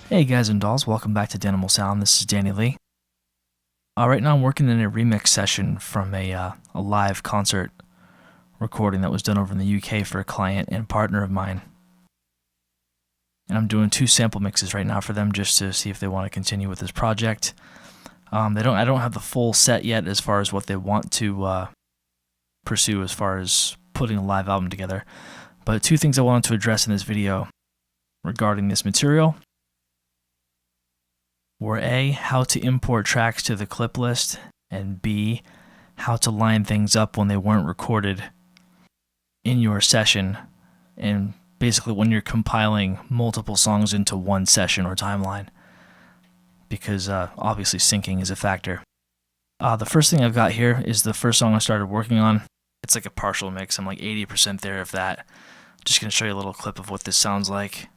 Hey guys and dolls, welcome back to Danimal Sound. This is Danny Lee. Right now I'm working in a remix session from a live concert recording that was done over in the UK for a client and partner of mine. And I'm doing 2 sample mixes right now for them just to see if they want to continue with this project. I don't have the full set yet as far as what they want to pursue as far as putting a live album together. But 2 things I wanted to address in this video regarding this material were A, how to import tracks to the clip list, and B, how to line things up when they weren't recorded in your session, and basically when you're compiling multiple songs into one session or timeline, because obviously syncing is a factor. The first thing I've got here is the first song I started working on. It's like a partial mix. I'm like 80% there of that. Just going to show you a little clip of what this sounds like.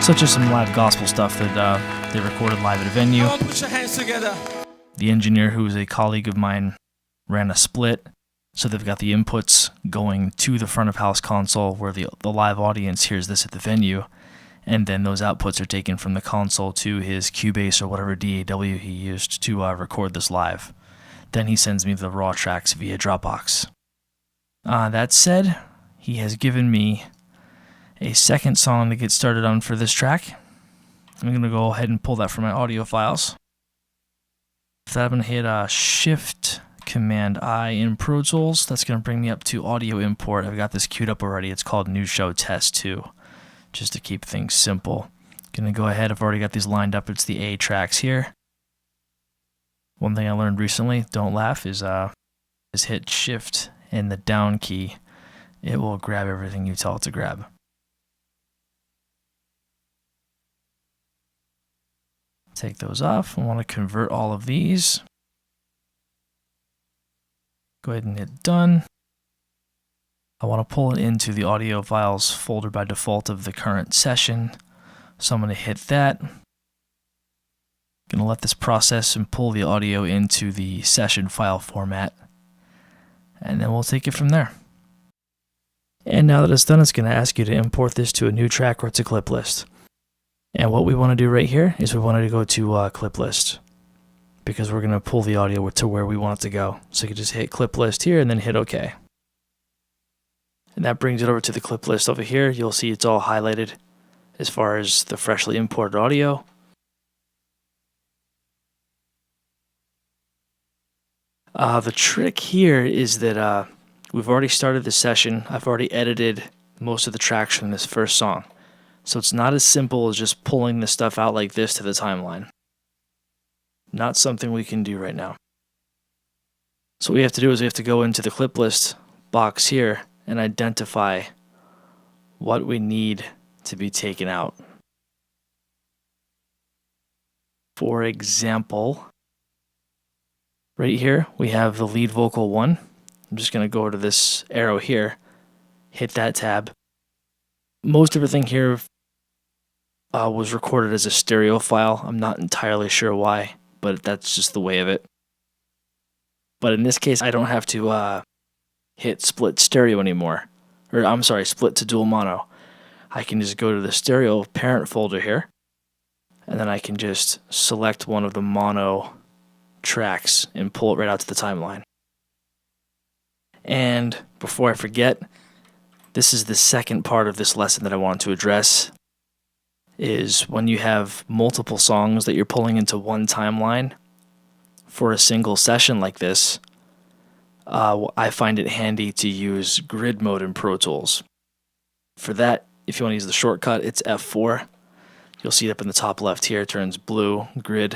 Such as some live gospel stuff that they recorded live at a venue. Put your hands together. The engineer, who is a colleague of mine, ran a split, so they've got the inputs going to the front of house console where the live audience hears this at the venue, and then those outputs are taken from the console to his Cubase or whatever DAW he used to record this live. Then he sends me the raw tracks via Dropbox. That said, he has given me a second song to get started on for this track. I'm going to go ahead and pull that from my audio files. For that, I'm going to hit Shift Command I in Pro Tools. That's going to bring me up to audio import. I've got this queued up already. It's called New Show Test 2, just to keep things simple. Going to go ahead. I've already got these lined up. It's the A tracks here. One thing I learned recently, don't laugh, is hit Shift and the down key. It will grab everything you tell it to grab. Take those off. I want to convert all of these. Go ahead and hit done. I want to pull it into the audio files folder by default of the current session. So I'm going to hit that. Going to let this process and pull the audio into the session file format. And then we'll take it from there. And now that it's done, it's going to ask you to import this to a new track or to clip list. And what we want to do right here is we want to go to clip list, because we're going to pull the audio to where we want it to go. So you can just hit clip list here and then hit OK. And that brings it over to the clip list over here. You'll see it's all highlighted as far as the freshly imported audio. The trick here is that we've already started the session. I've already edited most of the tracks from this first song. So it's not as simple as just pulling this stuff out like this to the timeline. Not something we can do right now. So what we have to do is we have to go into the clip list box here and identify what we need to be taken out. For example, right here we have the lead vocal 1. I'm just going to go to this arrow here, hit that tab. Most everything here was recorded as a stereo file. I'm not entirely sure why, but that's just the way of it. But in this case, I don't have to hit split stereo anymore. Or I'm sorry, split to dual mono. I can just go to the stereo parent folder here, and then I can just select one of the mono tracks and pull it right out to the timeline. And before I forget, this is the second part of this lesson that I want to address, is when you have multiple songs that you're pulling into one timeline for a single session like this, I find it handy to use Grid Mode in Pro Tools. For that, if you want to use the shortcut, it's F4. You'll see it up in the top left here. It turns blue, grid.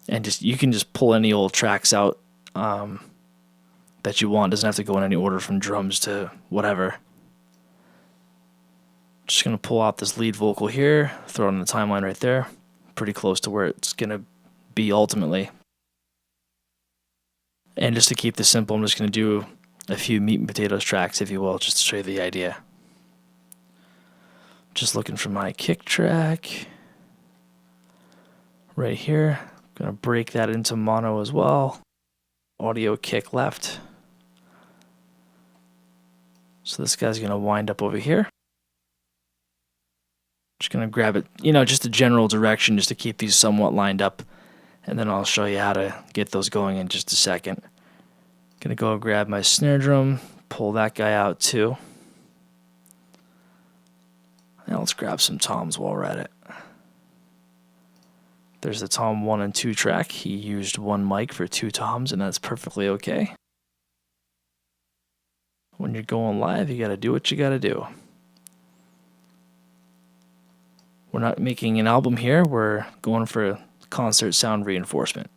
And you can just pull any old tracks out that you want. It doesn't have to go in any order from drums to whatever. Just going to pull out this lead vocal here, throw it on the timeline right there. Pretty close to where it's going to be ultimately. And just to keep this simple, I'm just going to do a few meat and potatoes tracks, if you will, just to show you the idea. Just looking for my kick track right here. I'm going to break that into mono as well. Audio kick left. So this guy's going to wind up over here. Just going to grab it, just a general direction just to keep these somewhat lined up. And then I'll show you how to get those going in just a second. Going to go grab my snare drum, pull that guy out too. Now let's grab some toms while we're at it. There's the tom 1 and 2 track. He used one mic for 2 toms, and that's perfectly okay. When you're going live, you gotta do what you gotta do. We're not making an album here, we're going for concert sound reinforcement.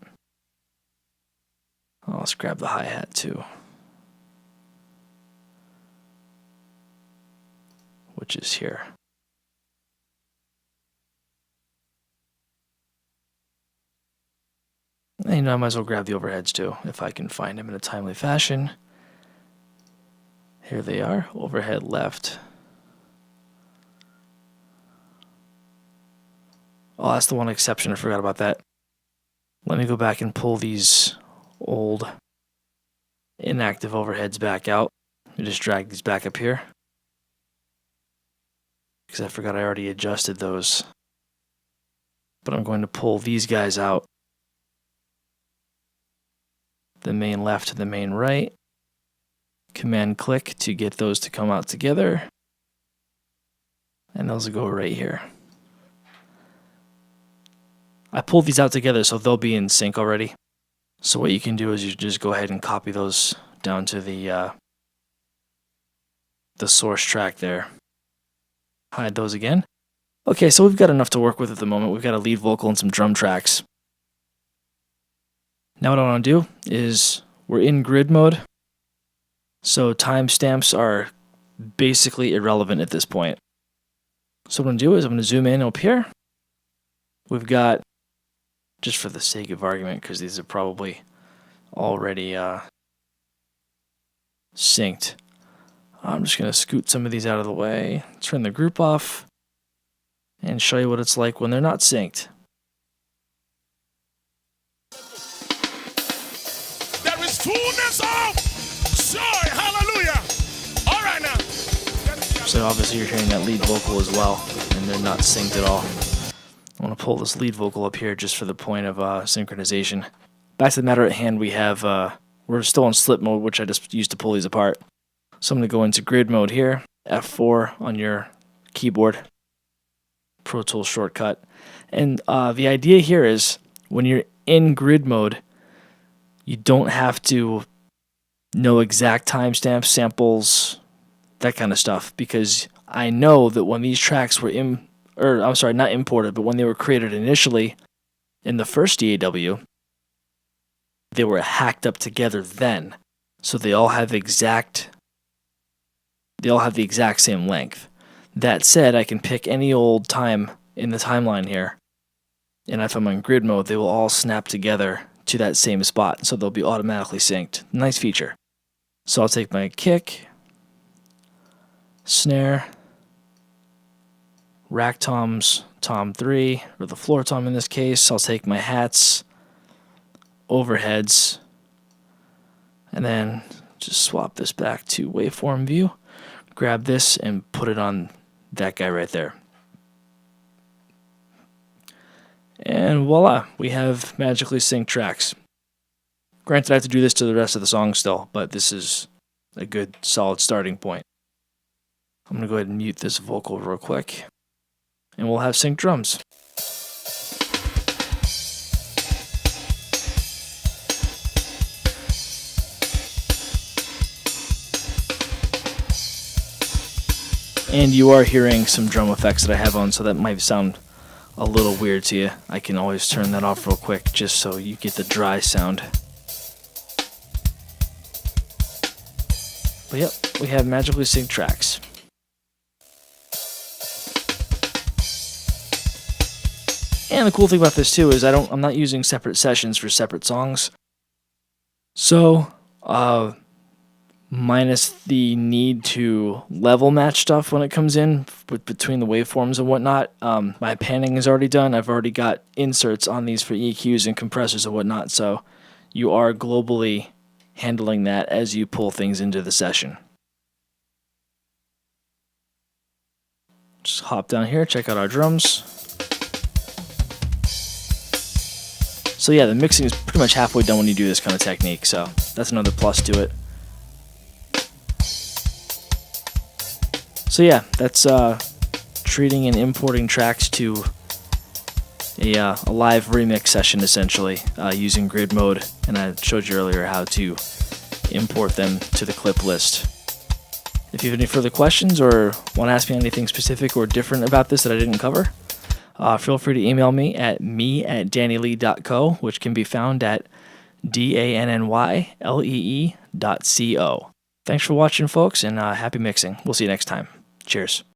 Oh, let's grab the hi-hat too, which is here. And I might as well grab the overheads too, if I can find them in a timely fashion. Here they are, overhead left. Oh, that's the one exception, I forgot about that. Let me go back and pull these old inactive overheads back out. I just drag these back up here, because I forgot I already adjusted those. But I'm going to pull these guys out. The main left to the main right. Command click to get those to come out together. And those will go right here. I pulled these out together so they'll be in sync already. So what you can do is you just go ahead and copy those down to the source track there. Hide those again. Okay, so we've got enough to work with at the moment. We've got a lead vocal and some drum tracks. Now what I want to do is, we're in grid mode, so timestamps are basically irrelevant at this point. So what I'm going to do is I'm going to zoom in up here. We've got, just for the sake of argument, because these are probably already synced, I'm just going to scoot some of these out of the way, turn the group off, and show you what it's like when they're not synced. Fullness of joy, hallelujah. All right now. So obviously you're hearing that lead vocal as well, and they're not synced at all. I want to pull this lead vocal up here just for the point of synchronization. Back to the matter at hand, we're still in slip mode, which I just used to pull these apart. So I'm going to go into grid mode here, F4 on your keyboard, ProTools shortcut. And the idea here is, when you're in grid mode, you don't have to know exact timestamps, samples, that kind of stuff, because I know that when these tracks were not imported, but when they were created initially in the first DAW, they were hacked up together then. So they all have the exact same length. That said, I can pick any old time in the timeline here, and if I'm on grid mode, they will all snap together to that same spot, so they'll be automatically synced. Nice feature. So I'll take my kick, snare, rack toms, tom 3, or the floor tom in this case. I'll take my hats, overheads, and then just swap this back to waveform view. Grab this and put it on that guy right there. And voila, we have magically synced tracks. Granted, I have to do this to the rest of the song still, but this is a good, solid starting point. I'm going to go ahead and mute this vocal real quick, and we'll have synced drums. And you are hearing some drum effects that I have on, so that might sound a little weird to you. I can always turn that off real quick just so you get the dry sound. But yep, we have magically synced tracks. And the cool thing about this too is I'm not using separate sessions for separate songs. So minus the need to level match stuff when it comes in between the waveforms and whatnot. My panning is already done. I've already got inserts on these for EQs and compressors and whatnot, so you are globally handling that as you pull things into the session. Just hop down here, check out our drums. So yeah, the mixing is pretty much halfway done when you do this kind of technique, so that's another plus to it. So yeah, that's treating and importing tracks to a live remix session, essentially, using Grid Mode, and I showed you earlier how to import them to the clip list. If you have any further questions or want to ask me anything specific or different about this that I didn't cover, feel free to email me at me@dannylee.co, which can be found at DANNYLEE.co. Thanks for watching, folks, and happy mixing. We'll see you next time. Cheers.